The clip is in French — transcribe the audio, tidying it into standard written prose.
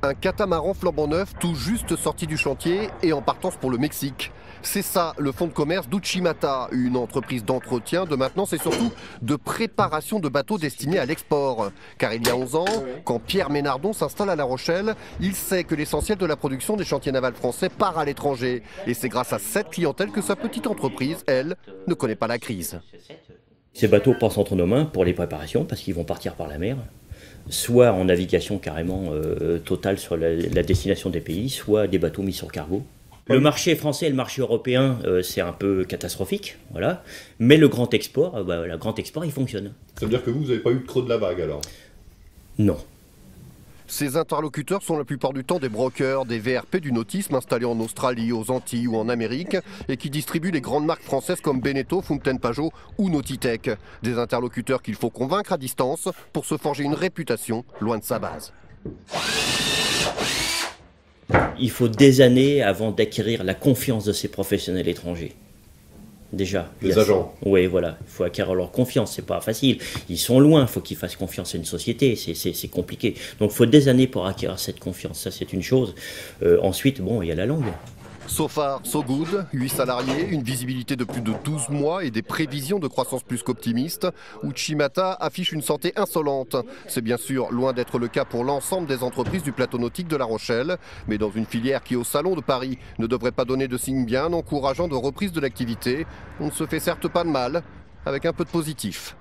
Un catamaran flambant neuf tout juste sorti du chantier et en partance pour le Mexique. C'est ça le fonds de commerce d'Uchimata, une entreprise d'entretien, de maintenance et surtout de préparation de bateaux destinés à l'export. Car il y a 11 ans, quand Pierre Ménardon s'installe à La Rochelle, il sait que l'essentiel de la production des chantiers navals français part à l'étranger. Et c'est grâce à cette clientèle que sa petite entreprise, elle, ne connaît pas la crise. Ces bateaux passent entre nos mains pour les préparations parce qu'ils vont partir par la mer, soit en navigation carrément totale sur la destination des pays, soit des bateaux mis sur cargo. Le marché français et le marché européen, c'est un peu catastrophique, voilà. Mais le grand export, le grand export, il fonctionne. Ça veut dire que vous n'avez pas eu de creux de la vague alors? Non. Ces interlocuteurs sont la plupart du temps des brokers, des VRP du nautisme installés en Australie, aux Antilles ou en Amérique et qui distribuent les grandes marques françaises comme Beneteau, Fountaine-Pajot ou Nautitech. Des interlocuteurs qu'il faut convaincre à distance pour se forger une réputation loin de sa base. Il faut des années avant d'acquérir la confiance de ces professionnels étrangers. Déjà. Les agents. Oui, voilà. Il faut acquérir leur confiance. C'est pas facile. Ils sont loin. Il faut qu'ils fassent confiance à une société. C'est compliqué. Donc, il faut des années pour acquérir cette confiance. Ça, c'est une chose. Ensuite, bon, il y a la langue. So far, so good, 8 salariés, une visibilité de plus de 12 mois et des prévisions de croissance plus qu'optimistes. Uchimata affiche une santé insolente. C'est bien sûr loin d'être le cas pour l'ensemble des entreprises du plateau nautique de La Rochelle, mais dans une filière qui, au Salon de Paris, ne devrait pas donner de signes bien encourageants de reprise de l'activité, on ne se fait certes pas de mal, avec un peu de positif.